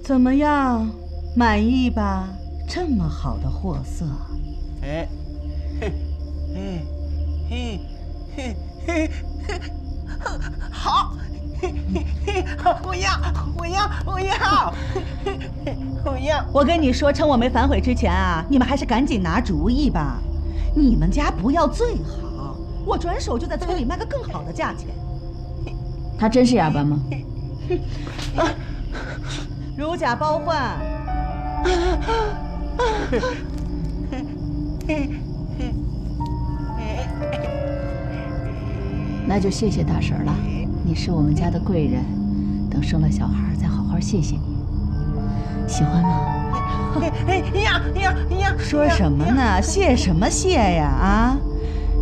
怎么样，满意吧？这么好的货色。哎，嘿，嘿，嘿，嘿，嘿，好，我要，我要，我要，我要！我跟你说，趁我没反悔之前啊，你们还是赶紧拿主意吧。你们家不要最好，我转手就在村里卖个更好的价钱。他真是哑巴吗？如假包换。那就谢谢大婶了，你是我们家的贵人，等生了小孩再好好谢谢你。喜欢吗？呀！说什么呢？谢什么谢呀？啊，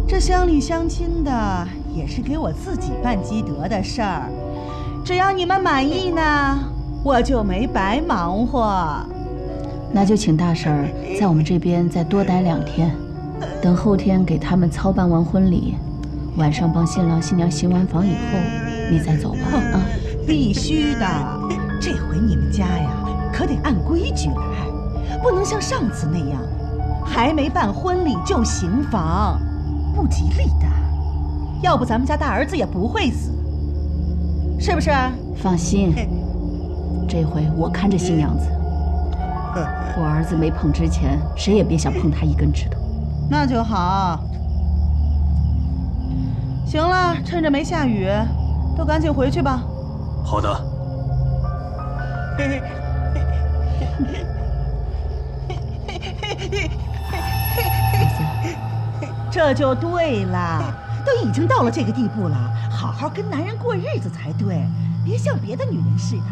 这乡里乡亲的也是给我自己办积德的事儿，只要你们满意呢，我就没白忙活。那就请大婶在我们这边再多待2天，等后天给他们操办完婚礼，晚上帮新郎新娘行完房以后，你再走吧。啊，必须的，这回你们家呀可得按规矩来，不能像上次那样，还没办婚礼就行房，不吉利的。要不咱们家大儿子也不会死，是不是？放心，这回我看着新娘子。我儿子没碰之前，谁也别想碰他一根指头。那就好。行了，趁着没下雨，都赶紧回去吧。好的。这就对了，都已经到了这个地步了，好好跟男人过日子才对，别像别的女人似的，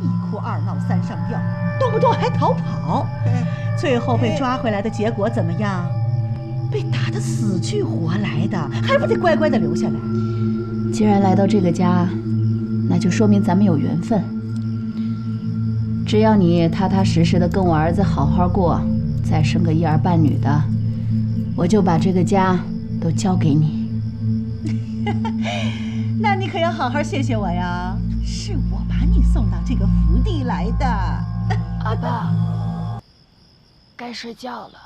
一哭二闹三上吊，动不动还逃跑，最后被抓回来的结果怎么样？被打得死去活来的，还不得乖乖的留下来？既然来到这个家，那就说明咱们有缘分。只要你踏踏实实的跟我儿子好好过，再生个一儿半女的，我就把这个家都交给你。那你可要好好谢谢我呀，是我把你送到这个福地来的。阿爸，该睡觉了。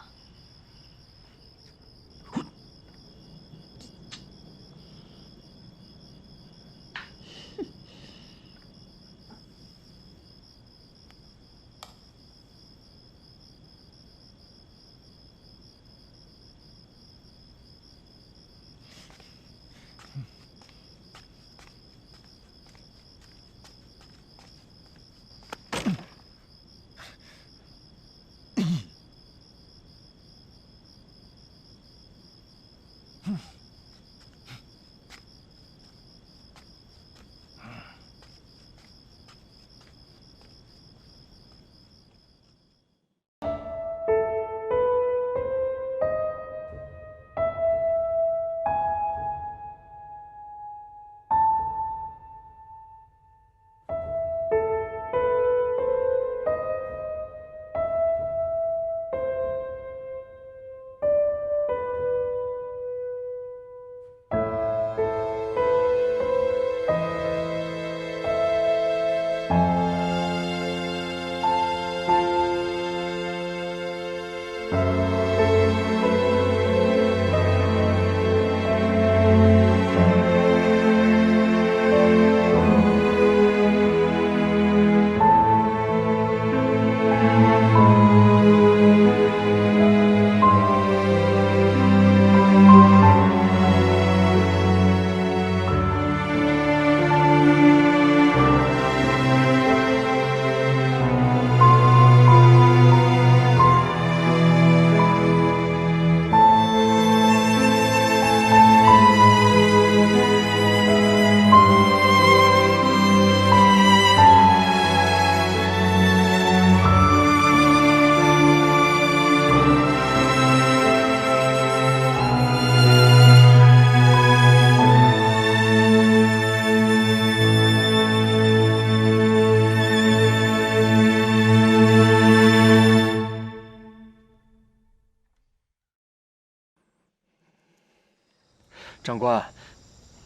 长官，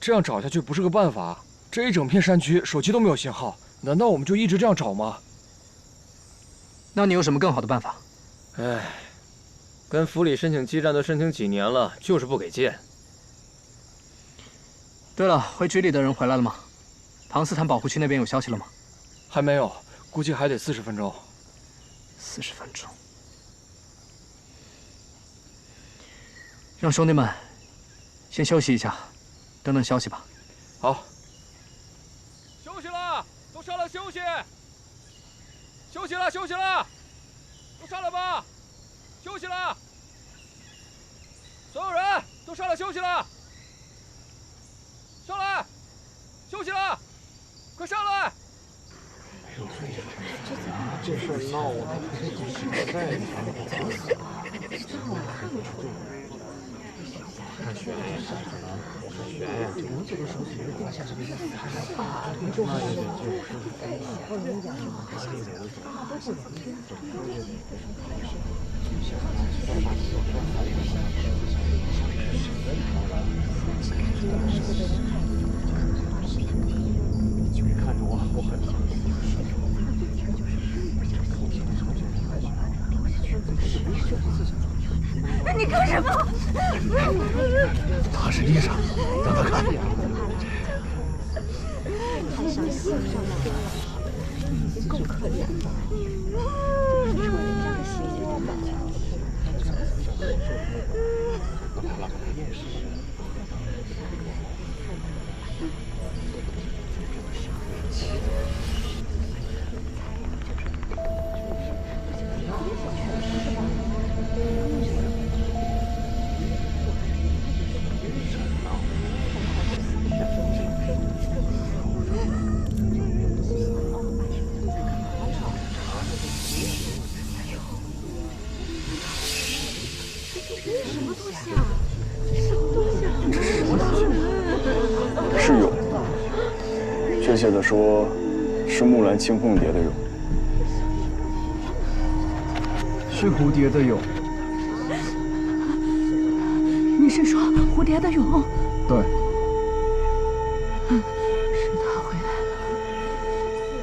这样找下去不是个办法。这一整片山区手机都没有信号，难道我们就一直这样找吗？那你有什么更好的办法？哎，跟府里申请基站都申请几年了，就是不给建。对了，回局里的人回来了吗？庞斯坦保护区那边有消息了吗？还没有，估计还得40分钟。40分钟。让兄弟们先休息一下，等等消息吧。好。休息了，都上来休息。休息了，休息了，都上来吧。休息了，所有人都上来休息了。上来，休息了，快上来！这事儿闹的，看悬呀，我看悬呀，这个手指挂下这个看着我，我很想。你干什么？他是丽莎，让他看。够可怜的。是蛹，确切的说，是木兰青凤蝶的蛹。是蝴蝶的蛹。你是说蝴蝶的蛹？对。是他回来了，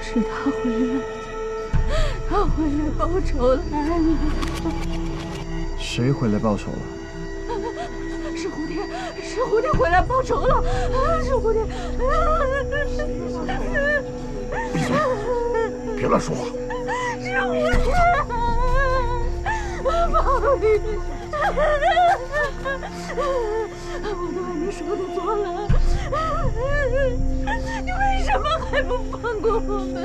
是他回来了，他回来报仇来了。谁回来报仇了？是蝴蝶，是蝴蝶回来报仇了，是蝴蝶。闭嘴，别乱说话。是蝴蝶，不好意思，我都按你说的做了，你为什么还不放过我们？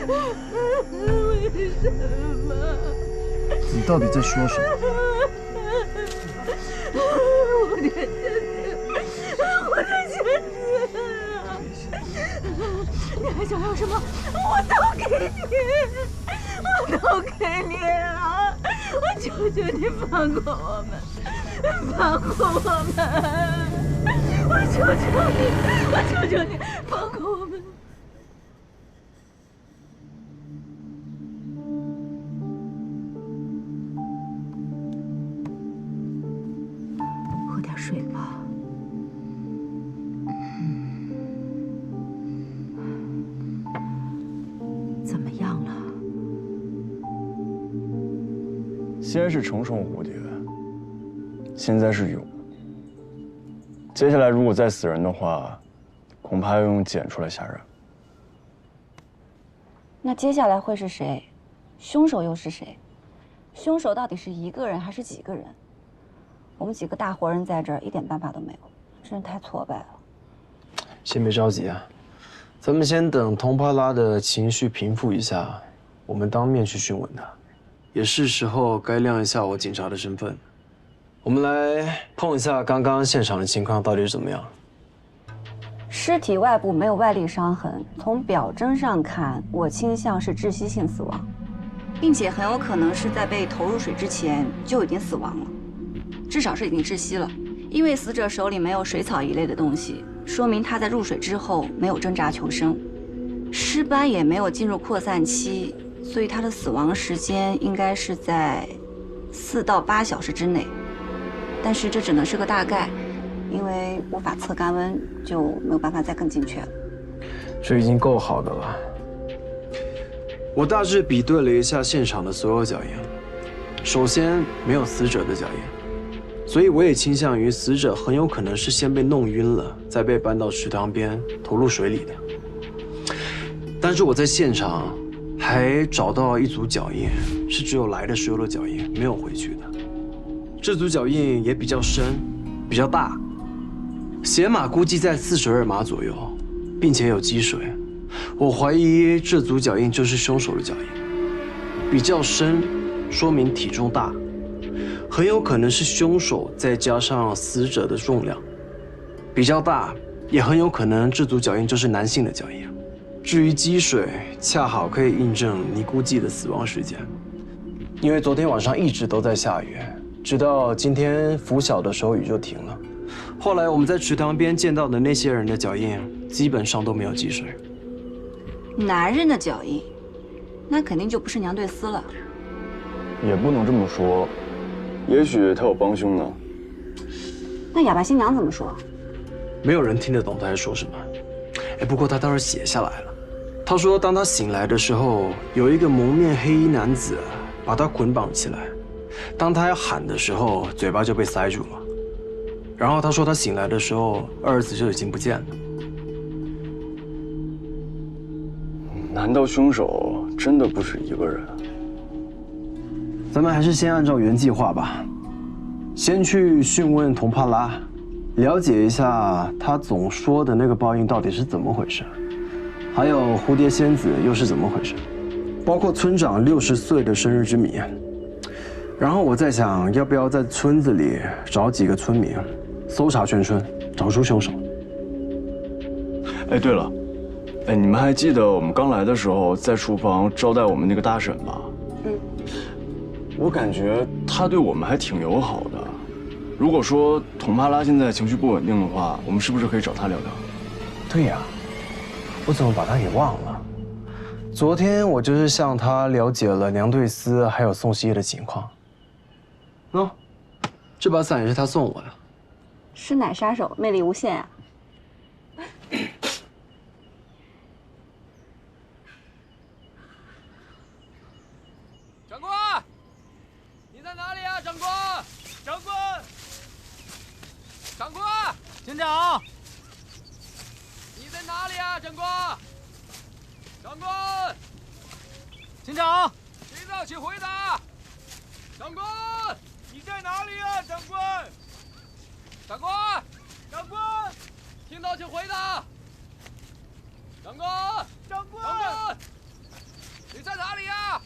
为什么？你到底在说什么？蝴蝶姐姐，蝴蝶姐姐，你还想要什么？我都给你，我都给你啊！我求求你放过我们，放过我们！我求求你，我求求你放过我们！喝点水吧。怎么样了？先是成虫蝴蝶，现在是蛹。接下来如果再死人的话，恐怕要用剪出来吓人。那接下来会是谁？凶手又是谁？凶手到底是一个人还是几个人？我们几个大活人在这儿一点办法都没有，真是太挫败了。先别着急啊，咱们先等佟帕拉的情绪平复一下，我们当面去讯问他。也是时候该亮一下我警察的身份。我们来碰一下刚刚现场的情况到底是怎么样。尸体外部没有外力伤痕，从表征上看，我倾向是窒息性死亡，并且很有可能是在被投入水之前就已经死亡了，至少是已经窒息了。因为死者手里没有水草一类的东西，说明他在入水之后没有挣扎求生，尸斑也没有进入扩散期，所以他的死亡时间应该是在4到8小时之内。但是这只能是个大概，因为无法测肛温，就没有办法再更精确了。这已经够好的了。我大致比对了一下现场的所有脚印，首先没有死者的脚印，所以我也倾向于死者很有可能是先被弄晕了，再被搬到池塘边投入水里的。但是我在现场还找到一组脚印，是只有来的时候的脚印，没有回去的。这组脚印也比较深，比较大，鞋码估计在42码左右，并且有积水。我怀疑这组脚印就是凶手的脚印，比较深，说明体重大，很有可能是凶手再加上死者的重量，比较大，也很有可能这组脚印就是男性的脚印。至于积水，恰好可以印证尼姑记的死亡时间，因为昨天晚上一直都在下雨，直到今天拂晓的时候雨就停了。后来我们在池塘边见到的那些人的脚印，基本上都没有积水。男人的脚印，那肯定就不是娘对丝了。也不能这么说，也许他有帮凶呢。那哑巴新娘怎么说？没有人听得懂他在说什么。不过他倒是写下来了。他说，当他醒来的时候，有一个蒙面黑衣男子把他捆绑起来，当他要喊的时候，嘴巴就被塞住了。然后他说，他醒来的时候，儿子就已经不见了。难道凶手真的不止一个人？咱们还是先按照原计划吧，先去讯问佟帕拉，了解一下他总说的那个报应到底是怎么回事，还有蝴蝶仙子又是怎么回事，包括村长60岁的生日之谜。然后我在想，要不要在村子里找几个村民，搜查全村，找出凶手。对了，你们还记得我们刚来的时候在厨房招待我们那个大婶吗？我感觉她对我们还挺友好的。如果说佟帕拉现在情绪不稳定的话，我们是不是可以找她聊聊？对呀，我怎么把她给忘了？昨天我就是向她了解了娘对丝还有宋希叶的情况。这把伞也是她送我的。师奶杀手，魅力无限啊！长官，你在哪里啊，长官？长官，长官，警长，你在哪里啊，长官？长官，警长，听到请回答。长官，你在哪里啊，长官？长官，长官，听到请回答。长官，长官，长官，你在哪里呀？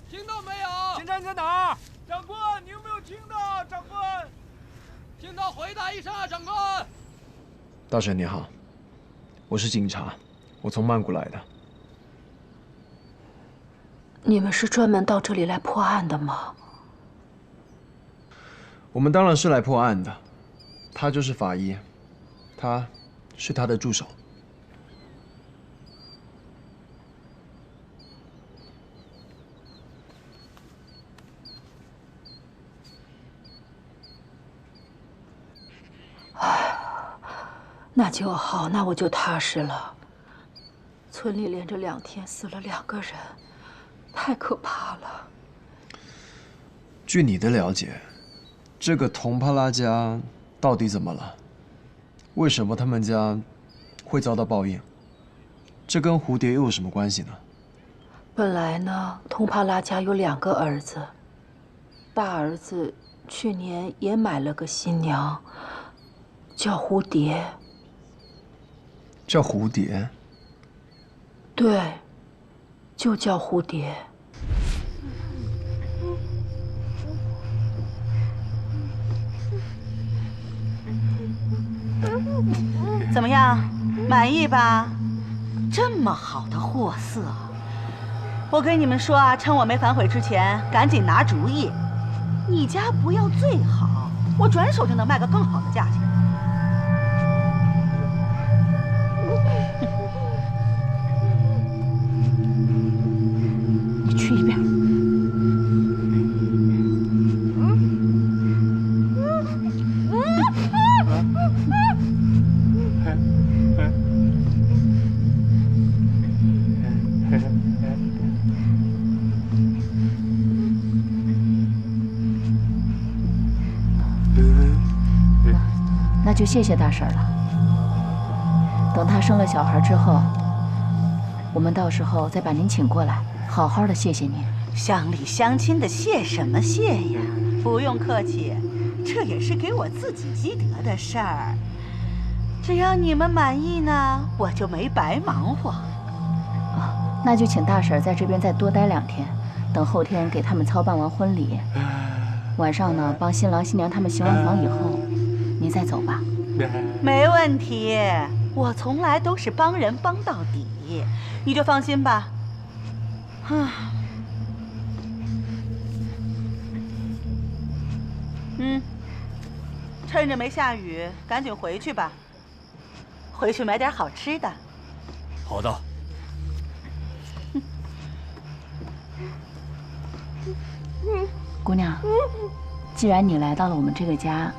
听到没有？警长你在哪儿？长官，你有没有听到？长官，听到回答一声啊，长官。大婶你好，我是警察，我从曼谷来的。你们是专门到这里来破案的吗？我们当然是来破案的。他就是法医，他是他的助手。那就好，那我就踏实了。村里连着2天死了2个人，太可怕了。据你的了解，这个佟帕拉家到底怎么了？为什么他们家会遭到报应？这跟蝴蝶又有什么关系呢？本来呢，佟帕拉家有2个儿子，大儿子去年也买了个新娘，叫蝴蝶。叫蝴蝶？对，就叫蝴蝶。怎么样，满意吧？这么好的货色，我跟你们说啊，趁我没反悔之前，赶紧拿主意。你家不要最好，我转手就能卖个更好的价钱。你去一边。那就谢谢大婶了。等她生了小孩之后，我们到时候再把您请过来，好好的谢谢您。乡里乡亲的谢什么谢呀？不用客气，这也是给我自己积德的事儿。只要你们满意呢，我就没白忙活。那就请大婶在这边再多待2天，等后天给他们操办完婚礼。晚上呢，帮新郎新娘他们行完房以后，您再走吧。没问题，我从来都是帮人帮到底，你就放心吧。趁着没下雨，赶紧回去吧。回去买点好吃的。好的。姑娘，既然你来到了我们这个家，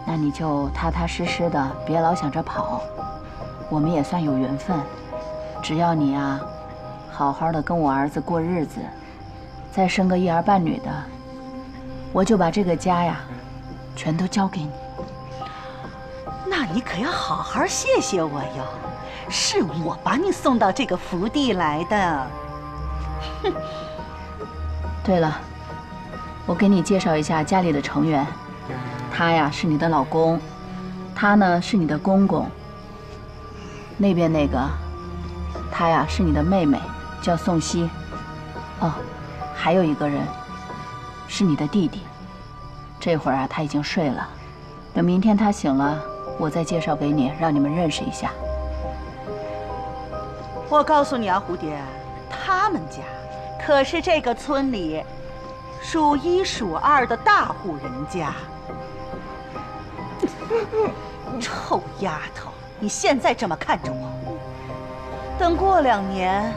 那你就踏踏实实的，别老想着跑。我们也算有缘分，只要你啊，好好的跟我儿子过日子，再生个1儿半女的，我就把这个家呀，全都交给你。那你可要好好谢谢我哟，是我把你送到这个福地来的。哼。对了，我给你介绍一下家里的成员，他呀是你的老公，他呢是你的公公。那边那个，他呀是你的妹妹，叫宋希。哦，还有一个人，是你的弟弟。这会儿啊他已经睡了，等明天他醒了，我再介绍给你，让你们认识一下。我告诉你啊，蝴蝶，他们家可是这个村里数1数2的大户人家。臭丫头，你现在这么看着我，等过2年，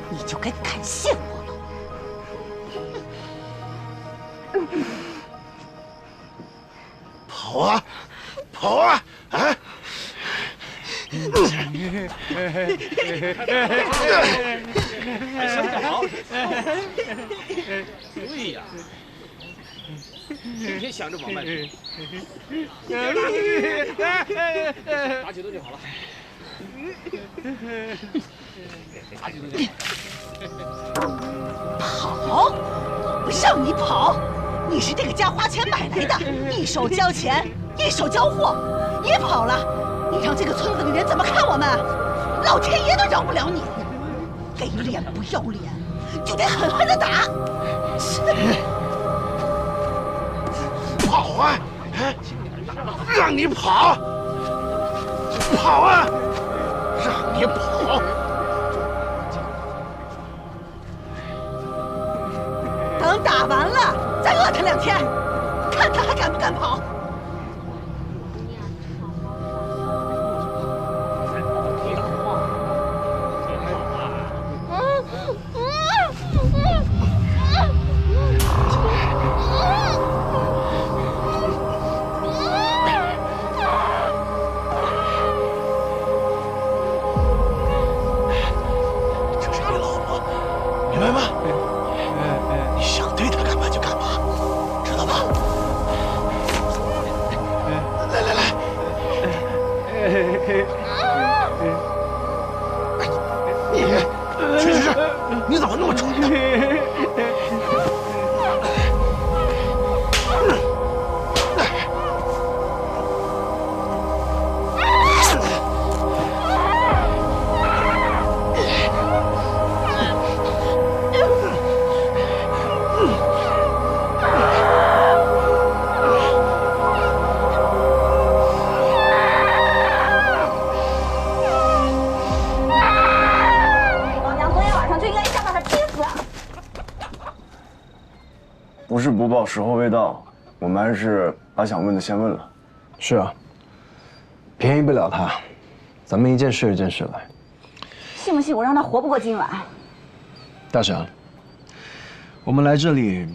你就该感谢我了。跑啊，跑啊！啊！还想跑？对呀，天天想着往外跑。打几顿就好了。打几顿就好了。跑？让你跑？你是这个家花钱买来的，一手交钱，一手交货，你跑了，你让这个村子里人怎么看我们？老天爷都饶不了你！给脸不要脸，就得狠狠的打！跑啊！让你跑！跑啊！让你跑！等打完了，再饿他2天，看他还敢不敢跑！你怎么那么蠢呢？不是不报，时候未到。我们还是把想问的先问了。是啊，便宜不了他，咱们一件事一件事来。信不信我让他活不过今晚？大婶，我们来这里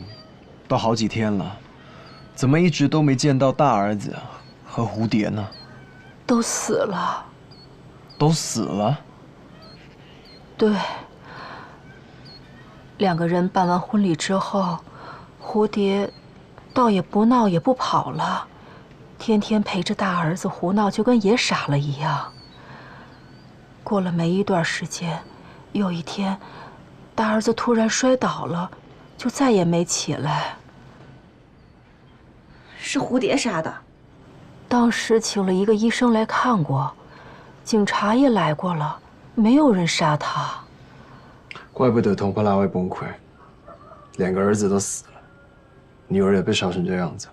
都好几天了，怎么一直都没见到大儿子和蝴蝶呢？都死了。都死了？对。2个人办完婚礼之后，蝴蝶倒也不闹也不跑了，天天陪着大儿子胡闹，就跟爷傻了一样。过了没一段时间，有一天，大儿子突然摔倒了，就再也没起来。是蝴蝶杀的。当时请了一个医生来看过，警察也来过了，没有人杀他。怪不得佟帕拉会崩溃，2个儿子都死了，女儿也被烧成这样子。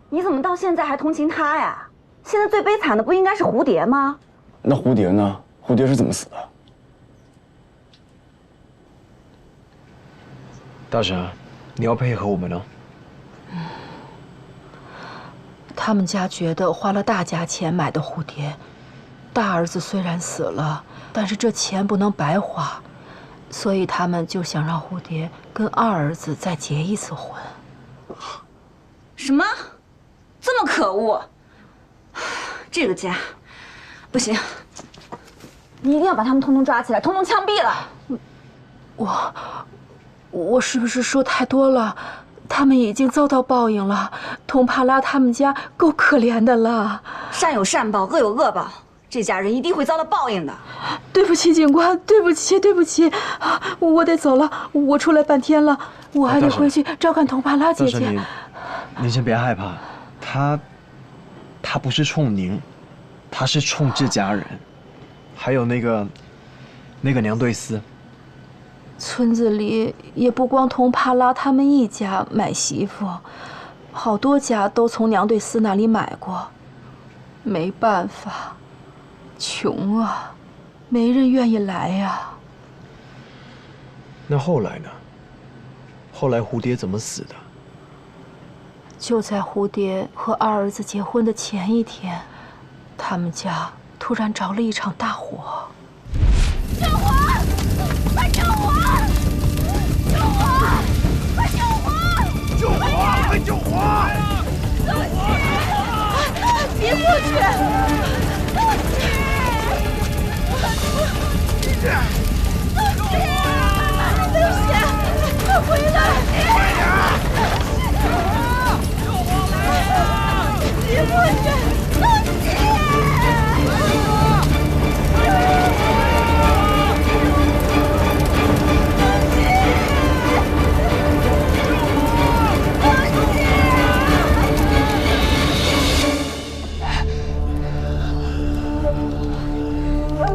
你怎么到现在还同情他呀？现在最悲惨的不应该是蝴蝶吗？那蝴蝶呢？蝴蝶是怎么死的？大婶，你要配合我们呢。他们家觉得花了大价钱买的蝴蝶，大儿子虽然死了，但是这钱不能白花，所以他们就想让蝴蝶跟二儿子再结一次婚。什么？这么可恶！这个家不行，你一定要把他们通通抓起来，通通枪毙了。我是不是说太多了？他们已经遭到报应了。佟帕拉他们家够可怜的了。善有善报，恶有恶报，这家人一定会遭到报应的。对不起，警官，对不起，对不起，我得走了。我出来半天了，我还得回去照看佟帕拉姐姐。您先别害怕，他不是冲您，他是冲这家人，还有那个娘对丝。村子里也不光佟帕拉他们一家买媳妇，好多家都从娘对丝那里买过。没办法，穷啊，没人愿意来呀。那后来呢？后来蝴蝶怎么死的？就在蝴蝶和二儿子结婚的前一天，他们家突然着了一场大火。救火！快救火！救火！快救火！救火！快救火！东西，别过去！东西，快回来！快点！救火来了！别过去！东西！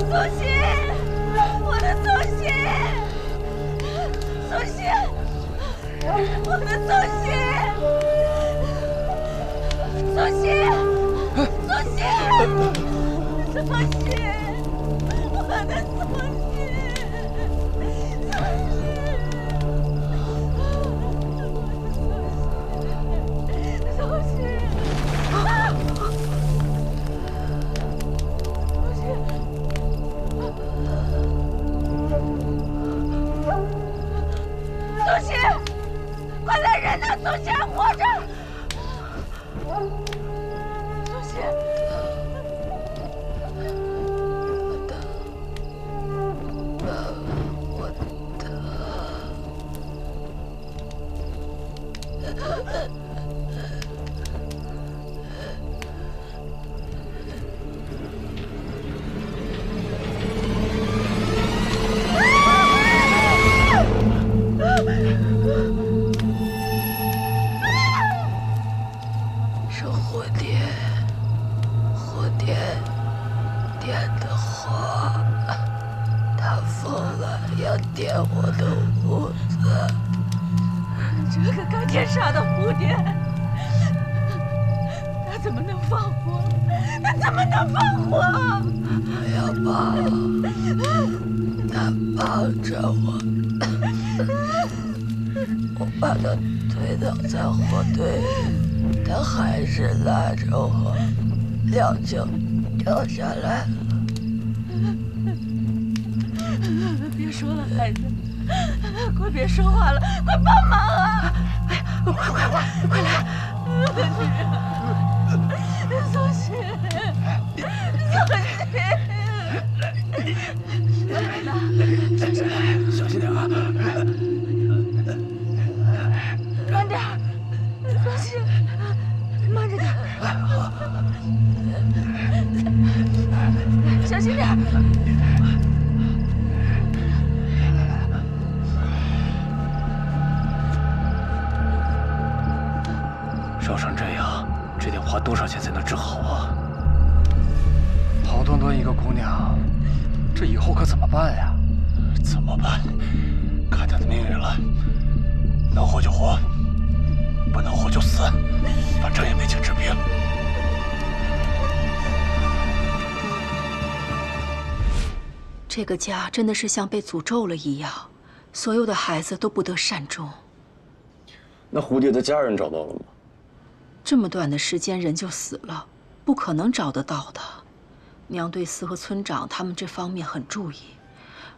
苏西，我的苏西，苏西，我的苏西，苏西，苏西，苏西，我的苏西，苏西。苏西，快来人呐！苏西还活着。苏西，我疼。是蝴蝶点的火，它疯了，要点我的屋子。这个干天杀的蝴蝶，它怎么能放火？它怎么能放火？它要抱，它抱着我，我把它推倒在火堆里，它还是拉着我，2脚掉下来了。别说了，孩子，快别说话了，快帮忙啊！哎呀，快来！苏西，小心点啊！慢点，苏西，慢着点，小心点。烧成这样，这得花多少钱才能治好啊？好端端一个姑娘，这以后可怎么办呀？怎么办？看她的命运了，能活就活，不能活就死，反正也没钱治病。这个家真的是像被诅咒了一样，所有的孩子都不得善终。那蝴蝶的家人找到了吗？这么短的时间人就死了，不可能找得到的。娘对司和村长他们这方面很注意，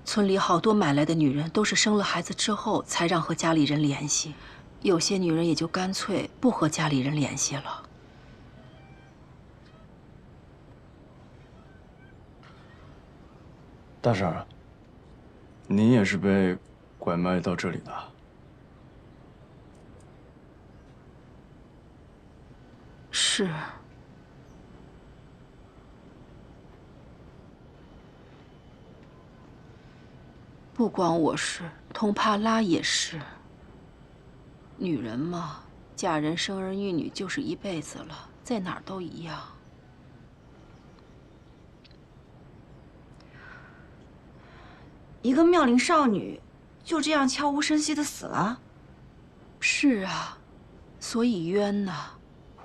村里好多买来的女人都是生了孩子之后才让和家里人联系，有些女人也就干脆不和家里人联系了。大婶儿，您也是被拐卖到这里的？是。不光我是，通帕拉也是。女人嘛，嫁人生儿育女就是一辈子了，在哪儿都一样。一个妙龄少女就这样悄无声息的死了。是啊，所以冤呐。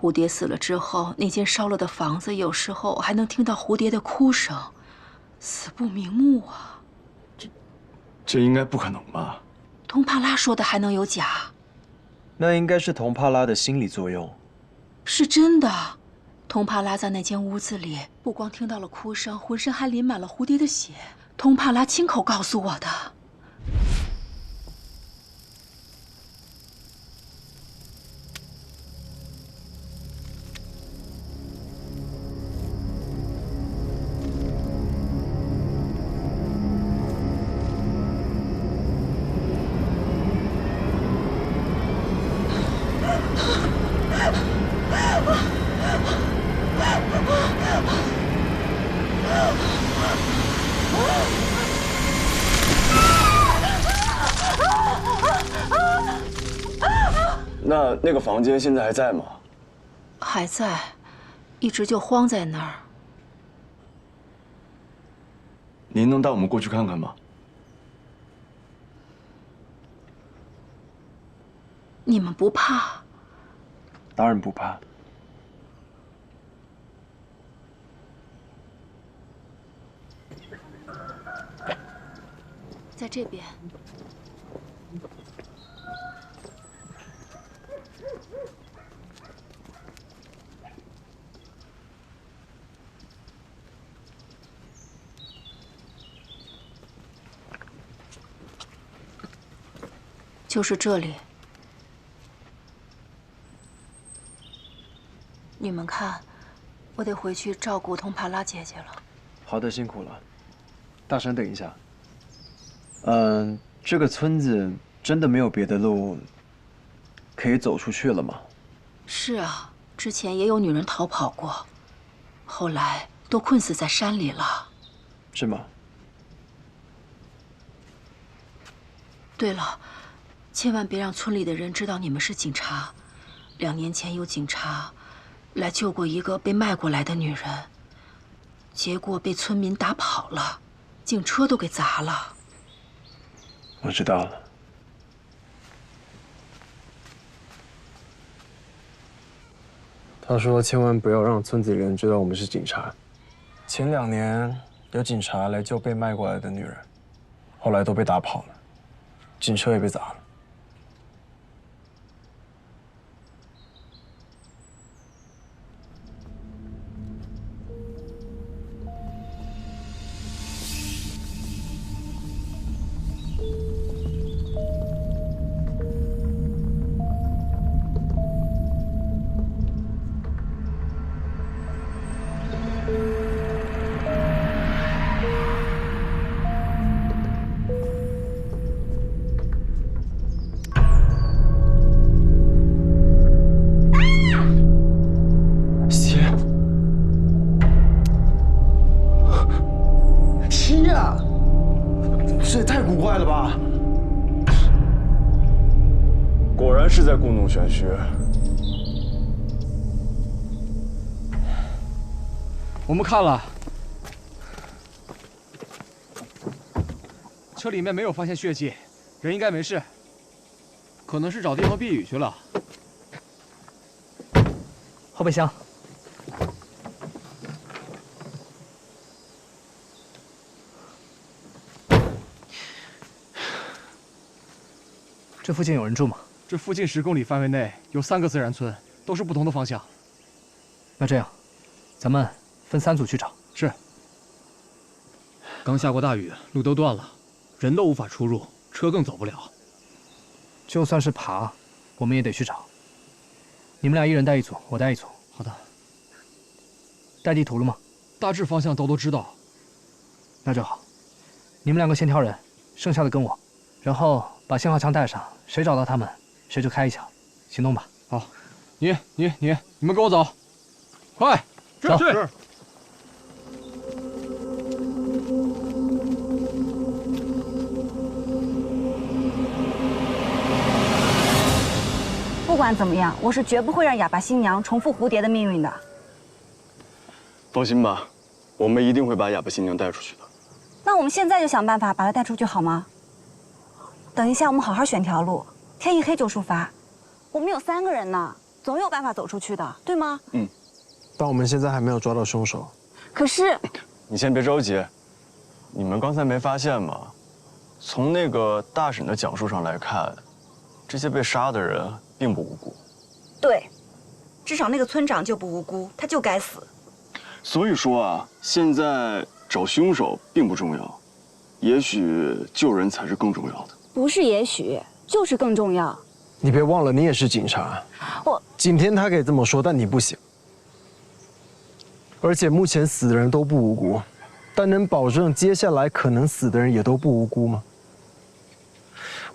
蝴蝶死了之后，那间烧了的房子，有时候还能听到蝴蝶的哭声，死不瞑目啊。这应该不可能吧？通帕拉说的还能有假？那应该是童帕拉的心理作用。是真的。通帕拉在那间屋子里，不光听到了哭声，浑身还淋满了蝴蝶的血。通帕拉亲口告诉我的。那个房间现在还在吗？还在，一直就荒在那儿。您能带我们过去看看吗？你们不怕？当然不怕。在这边。就是这里。你们看，我得回去照顾通帕拉姐姐了。好的，辛苦了。大婶，等一下。这个村子真的没有别的路可以走出去了吗？是啊，之前也有女人逃跑过，后来都困死在山里了。是吗？对了。千万别让村里的人知道你们是警察。2年前有警察来救过一个被卖过来的女人，结果被村民打跑了，警车都给砸了。我知道了。他说千万不要让村子里人知道我们是警察。前2年有警察来救被卖过来的女人，后来都被打跑了，警车也被砸了。这也太古怪了吧！果然是在故弄玄虚。我们看了，车里面没有发现血迹，人应该没事，可能是找地方避雨去了。后备箱。这附近有人住吗？这附近10公里范围内有3个自然村，都是不同的方向。那这样，咱们分3组去找。是。刚下过大雨，路都断了，人都无法出入，车更走不了。就算是爬，我们也得去找。你们俩一人带一组，我带一组。好的。带地图了吗？大致方向都知道。那就好。你们2个先挑人，剩下的跟我，然后把信号枪带上，谁找到他们，谁就开一枪。行动吧。好，你们跟我走，快，走。是。不管怎么样，我是绝不会让哑巴新娘重复蝴蝶的命运的。放心吧，我们一定会把哑巴新娘带出去的。那我们现在就想办法把她带出去好吗？等一下，我们好好选条路，天一黑就出发。我们有3个人呢，总有办法走出去的，对吗？嗯。但我们现在还没有抓到凶手。可是，你先别着急，你们刚才没发现吗？从那个大婶的讲述上来看，这些被杀的人并不无辜。对，至少那个村长就不无辜，他就该死。所以说啊，现在找凶手并不重要，也许救人才是更重要的。不是也许，就是更重要。你别忘了，你也是警察。景天他可以这么说，但你不行。而且目前死的人都不无辜，但能保证接下来可能死的人也都不无辜吗？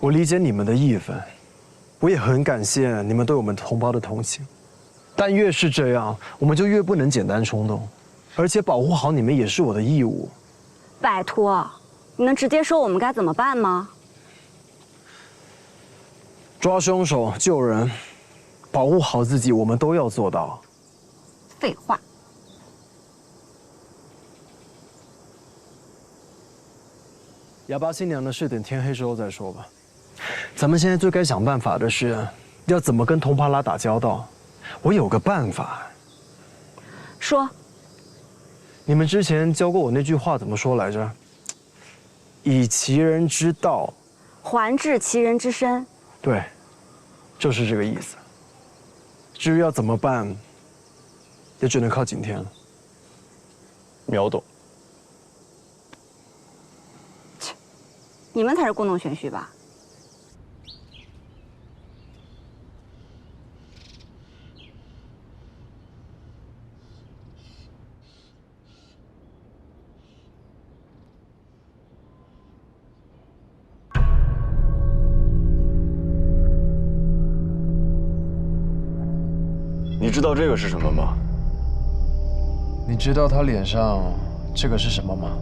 我理解你们的义愤，我也很感谢你们对我们同胞的同情，但越是这样，我们就越不能简单冲动，而且保护好你们也是我的义务。拜托，你能直接说我们该怎么办吗？抓凶手、救人、保护好自己，我们都要做到。废话。哑巴新娘的事等天黑之后再说吧。咱们现在最该想办法的是，要怎么跟佟帕拉打交道。我有个办法。说。你们之前教过我那句话怎么说来着？以其人之道，还治其人之身。对，就是这个意思。至于要怎么办，也只能靠景天了。秒懂。你们才是故弄玄虚吧？你知道这个是什么吗？你知道他脸上这个是什么吗？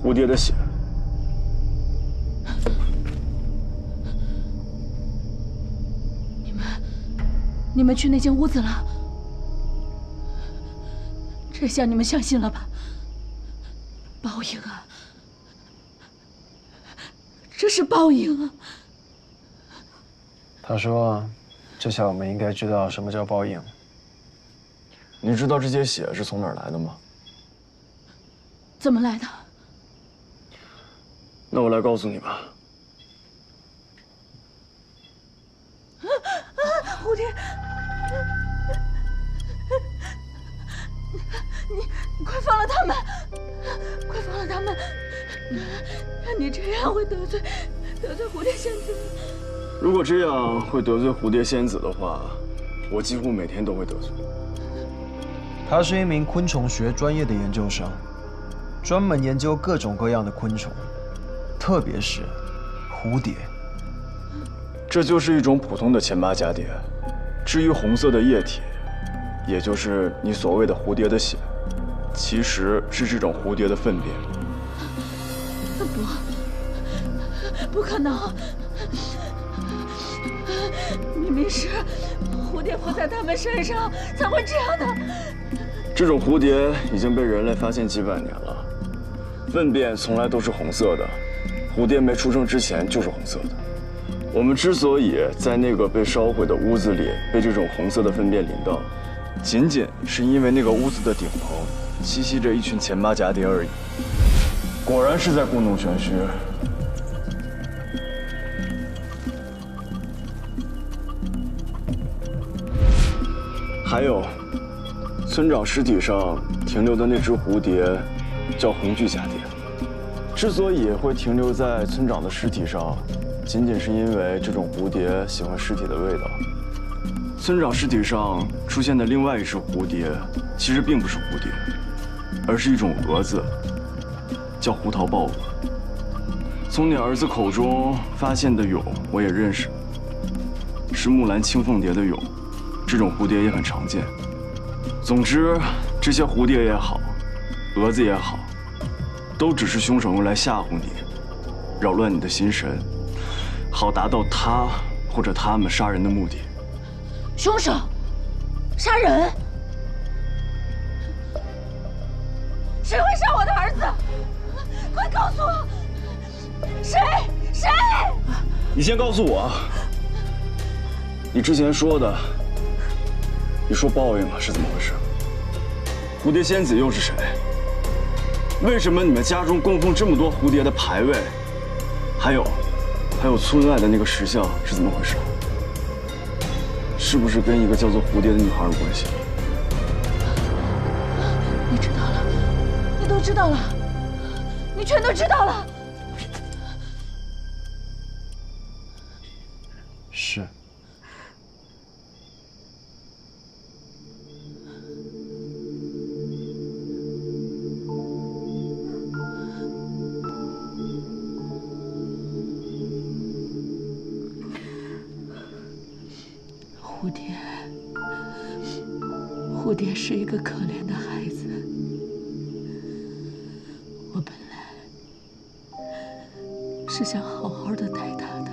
蝴蝶的血。你们去那间屋子了？这下你们相信了吧？报应啊！这是报应啊！他说，这下我们应该知道什么叫报应。你知道这些血是从哪儿来的吗？怎么来的？那我来告诉你吧。蝴蝶，你快放了他们！快放了他们！你这样会得罪蝴蝶仙子。如果这样会得罪蝴蝶仙子的话，我几乎每天都会得罪。他是一名昆虫学专业的研究生，专门研究各种各样的昆虫，特别是蝴蝶。这就是一种普通的前8家蝶。至于红色的液体，也就是你所谓的蝴蝶的血，其实是这种蝴蝶的粪便。不可能！明明是蝴蝶附在它们身上才会这样的。这种蝴蝶已经被人类发现几百年了，粪便从来都是红色的，蝴蝶没出生之前就是红色的。我们之所以在那个被烧毁的屋子里被这种红色的粪便淋到，仅仅是因为那个屋子的顶棚栖息着一群前巴蛱蝶而已。果然是在故弄玄虚。还有，村长尸体上停留的那只蝴蝶叫红巨蛱蝶，之所以会停留在村长的尸体上，仅仅是因为这种蝴蝶喜欢尸体的味道。村长尸体上出现的另外一只蝴蝶，其实并不是蝴蝶，而是一种蛾子，叫胡桃豹蛾。从你儿子口中发现的蛹，我也认识，是木兰青凤蝶的蛹。这种蝴蝶也很常见。总之，这些蝴蝶也好，蛾子也好，都只是凶手用来吓唬你，扰乱你的心神，好达到他或者他们杀人的目的。凶手杀人？谁会杀我的儿子？快告诉我，谁？你先告诉我，你之前说的。你说报应了是怎么回事？蝴蝶仙子又是谁？为什么你们家中供奉这么多蝴蝶的牌位？还有村外的那个石像是怎么回事？是不是跟一个叫做蝴蝶的女孩有关系？你知道了，你都知道了，你全都知道了。是。蝴蝶是一个可怜的孩子，我本来是想好好的待他的，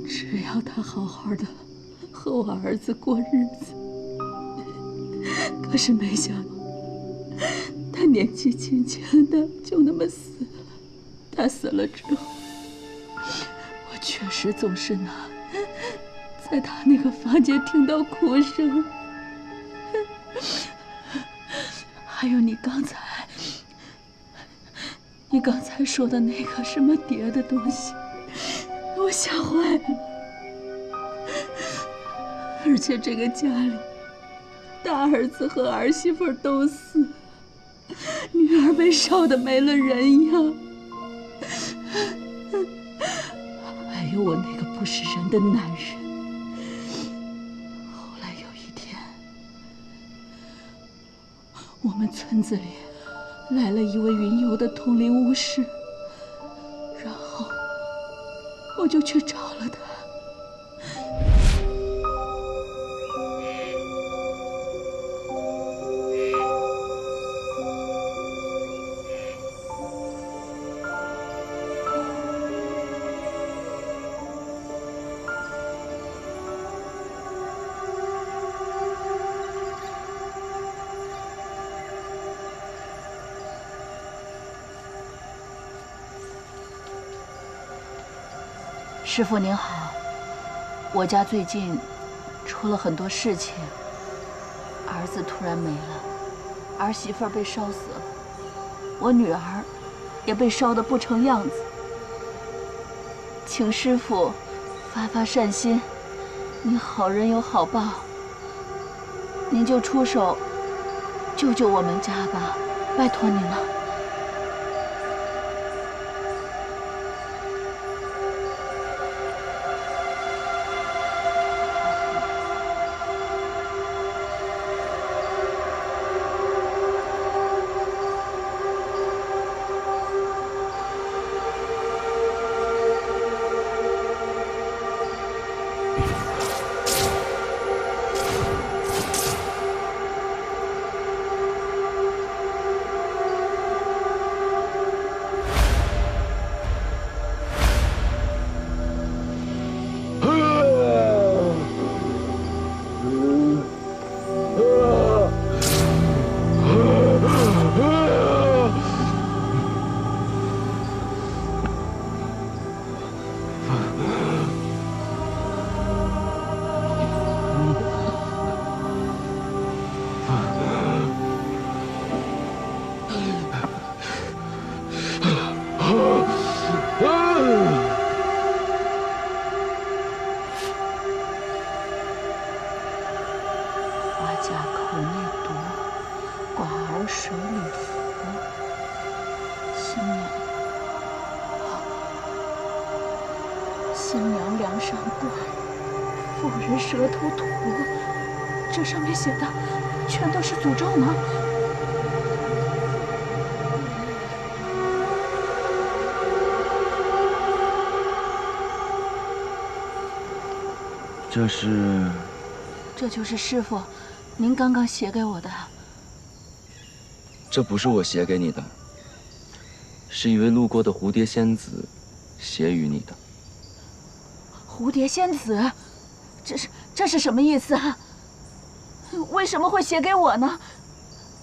只要他好好的和我儿子过日子。可是没想到，他年纪轻轻的就那么死了。他死了之后，我确实总是在他那个房间听到哭声，还有你刚才说的那个什么蝶的东西，我吓坏了。而且这个家里，大儿子和儿媳妇都死了，女儿被烧得没了人样，还有我那个不是人的男人。我们村子里来了一位云游的通灵巫师，然后我就去找了他。师傅您好，我家最近出了很多事情，儿子突然没了，儿媳妇被烧死了，我女儿也被烧得不成样子，请师傅发善心，您好人有好报，您就出手救救我们家吧，拜托您了。怪，妇人舌头土，这上面写的全都是诅咒吗？这就是师傅，您刚刚写给我的。这不是我写给你的，是一位路过的蝴蝶仙子写与你的。蝴蝶仙子，这是什么意思啊？为什么会写给我呢？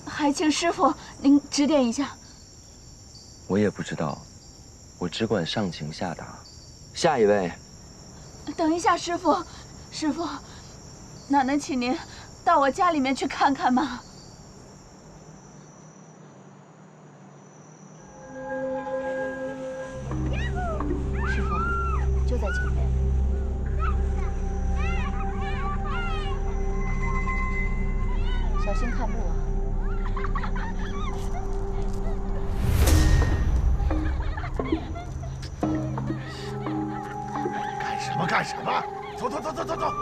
还请师傅您指点一下。我也不知道，我只管上情下达。下一位。等一下，师傅，那能请您到我家里面去看看吗？师傅，就在前面。小心看路啊！干什么？走！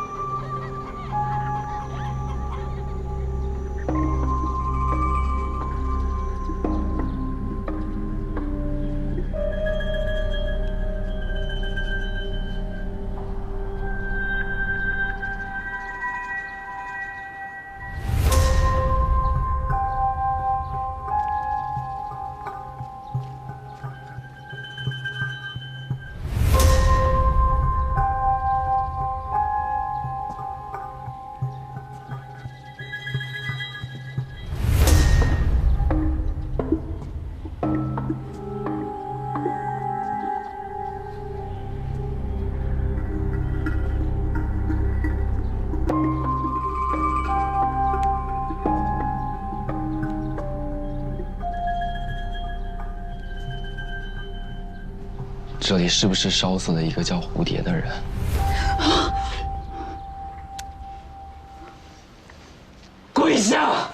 这里是不是烧死了一个叫蝴蝶的人？跪下！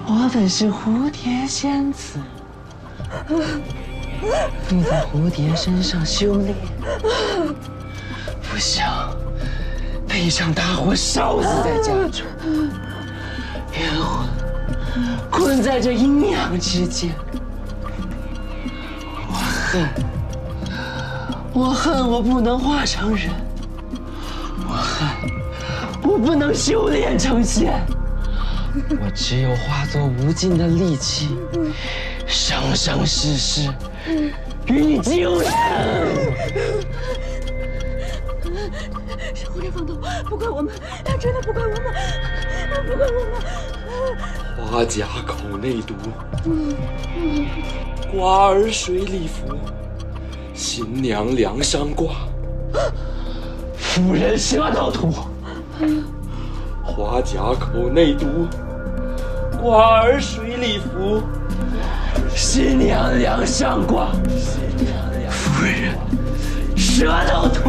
我本是蝴蝶仙子，不在蝴蝶身上修炼，不想被一场大火烧死在家中，冤魂困在这阴阳之间。我恨我不能化成人，我恨我不能修炼成仙。我只有化作无尽的戾气，生生世世与你纠缠。是蝴蝶放毒，不怪我们，真的不怪我们，不怪我们。花甲口内毒，瓜儿水里浮，新娘梁上挂，妇人舌头土。花甲口内毒，瓜儿水里浮，新娘梁上挂，妇人舌头土。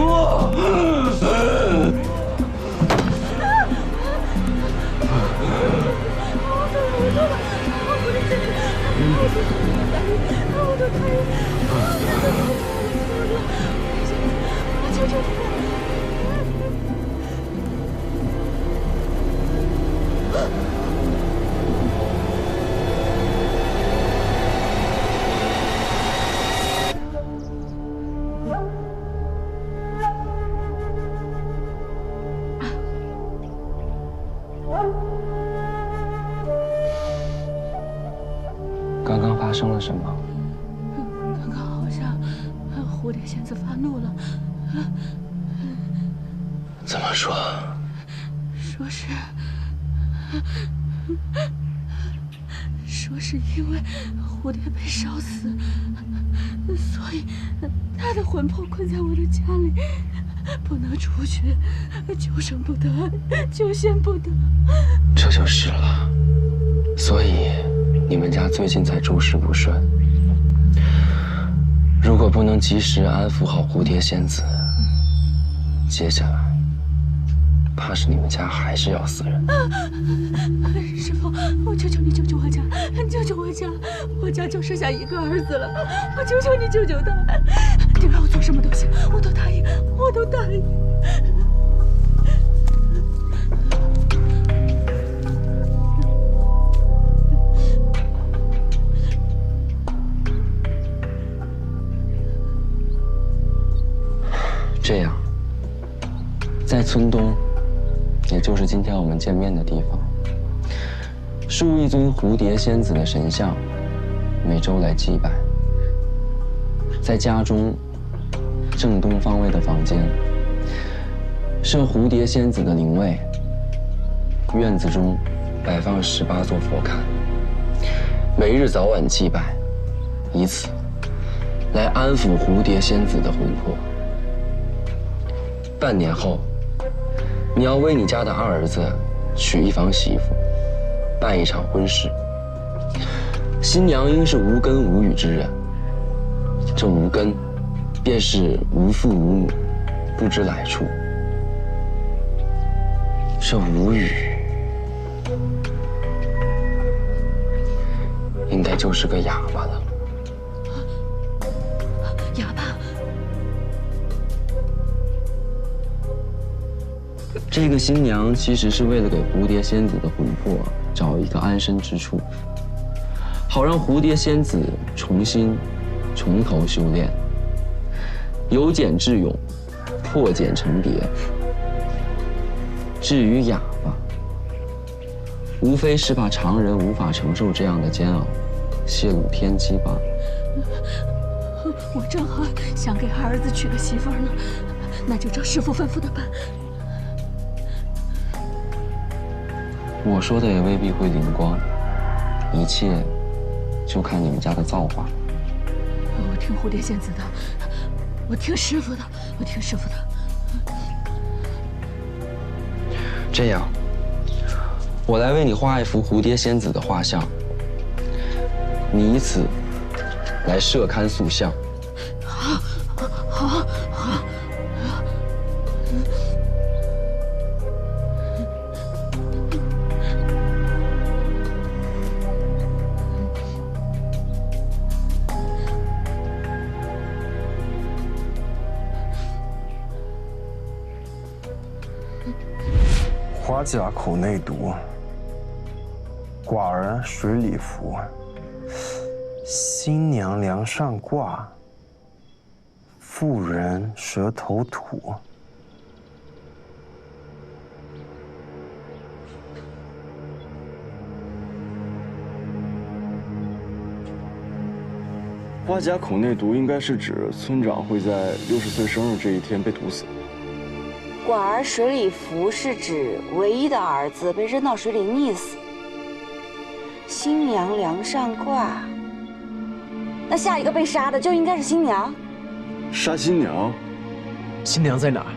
刚刚发生了什么？刚刚好像蝴蝶仙子发怒了，怎么说？说是因为蝴蝶被烧死，所以他的魂魄困在我的家里，不能出去，求生不得，求仙不得。这就是了。所以你们家最近才诸事不顺。如果不能及时安抚好蝴蝶仙子，接下来怕是你们家还是要死人。师傅，我求求你救救我家，救救我家！我家就剩下一个儿子了，我求求你救救他！你让我做什么都行，我都答应，我都答应。这样，在村东，也就是今天我们见面的地方，树一尊蝴蝶仙子的神像，每周来祭拜。在家中正东方位的房间，设蝴蝶仙子的灵位。院子中摆放18座佛龛，每日早晚祭拜，以此来安抚蝴蝶仙子的魂魄。半年后，你要为你家的二儿子娶一房媳妇，办一场婚事。新娘应是无根无语之人，这无根，便是无父无母，不知来处。这无语，应该就是个哑巴了。哑巴。这个新娘其实是为了给蝴蝶仙子的魂魄找一个安身之处，好让蝴蝶仙子从头修炼，由简至勇，破茧成蝶。至于哑巴，无非是怕常人无法承受这样的煎熬，泄露天机罢了。我正好想给二儿子娶个媳妇呢，那就照师傅吩咐的办。我说的也未必会灵光，一切就看你们家的造化。我听蝴蝶仙子的，我听师傅的，我听师傅的。这样，我来为你画一幅蝴蝶仙子的画像，你以此来设龛塑像。好，好，好。花甲口内毒，寡儿水里浮，新娘梁上挂，妇人舌头吐。花甲口内毒应该是指村长会在60岁生日这一天被毒死。寡儿水里浮是指唯一的儿子被扔到水里溺死。新娘梁上挂，那下一个被杀的就应该是新娘。杀新娘？新娘在哪儿？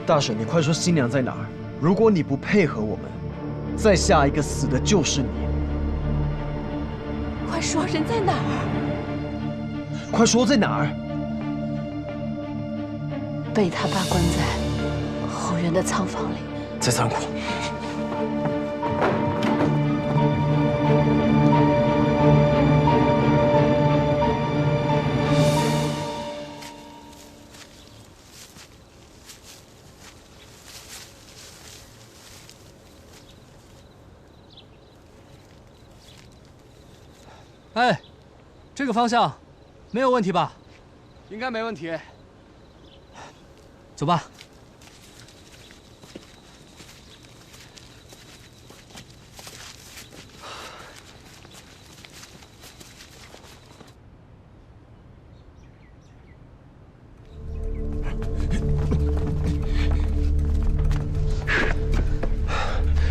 大婶，你快说新娘在哪儿！如果你不配合我们，再下一个死的就是你。快说人在哪儿？快说在哪儿！被他爸关在后院的仓房里，在仓库。哎，这个方向没有问题吧？应该没问题。走吧。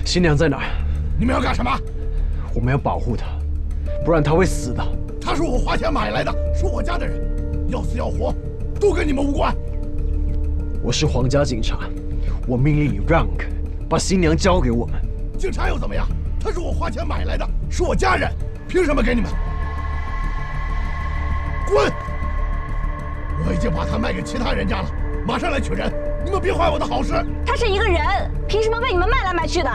新娘在哪儿？你们要干什么？我们要保护她，不然她会死的。她是我花钱买来的，是我家的人，要死要活，都跟你们无关。我是皇家警察，我命令你让开，把新娘交给我们。警察又怎么样？她是我花钱买来的，是我家人，凭什么给你们？滚！我已经把她卖给其他人家了，马上来取人！你们别坏我的好事。他是一个人，凭什么被你们卖来卖去的？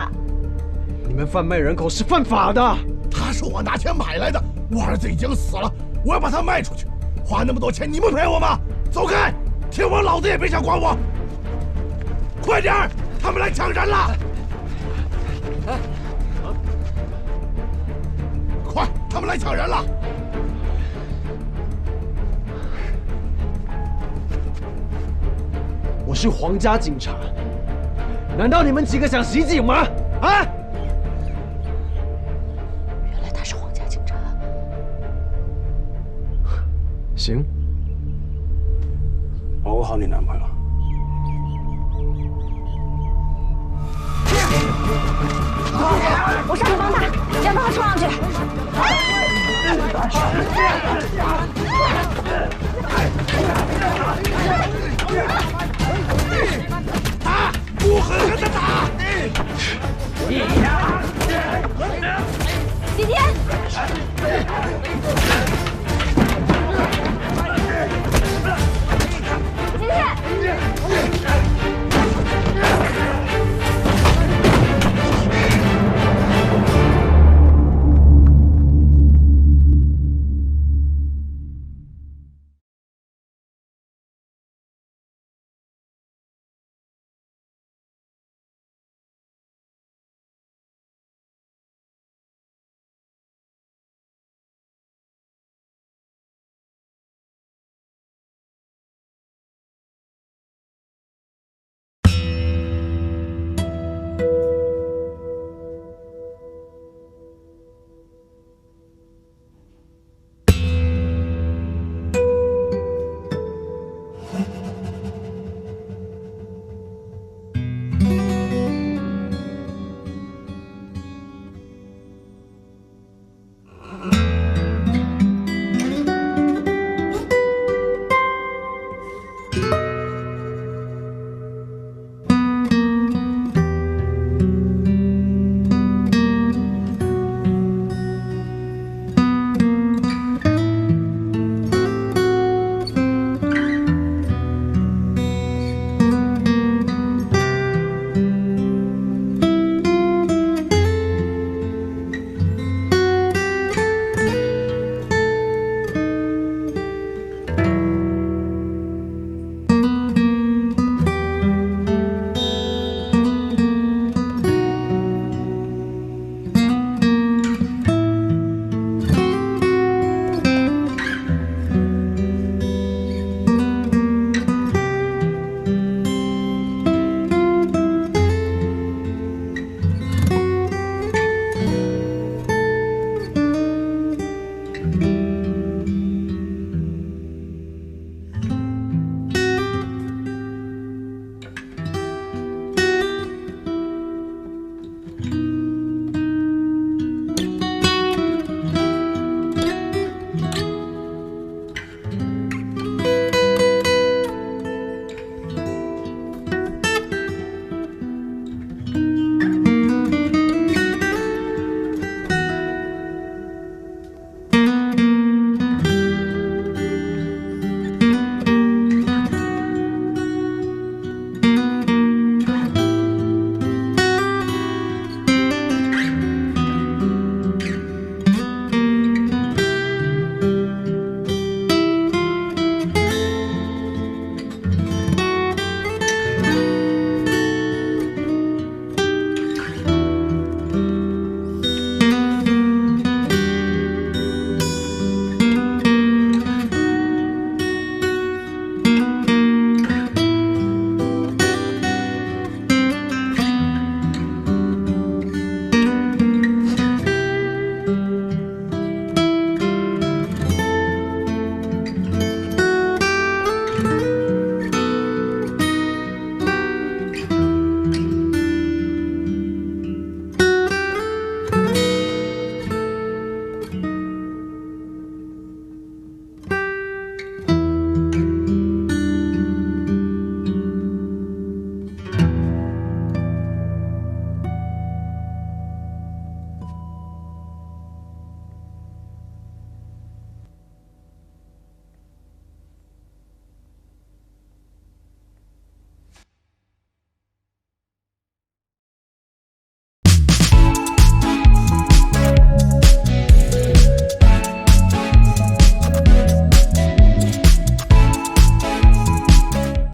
你们贩卖人口是犯法的。他是我拿钱买来的，我儿子已经死了，我要把他卖出去，花那么多钱，你们赔我吗？走开！听我老子也别想管我！快点儿，他们来抢人了！快，他们来抢人了！我是皇家警察，难道你们几个想袭警吗？啊！原来他是皇家警察。行，保护好你男朋友。我上去帮他，要帮他冲上去。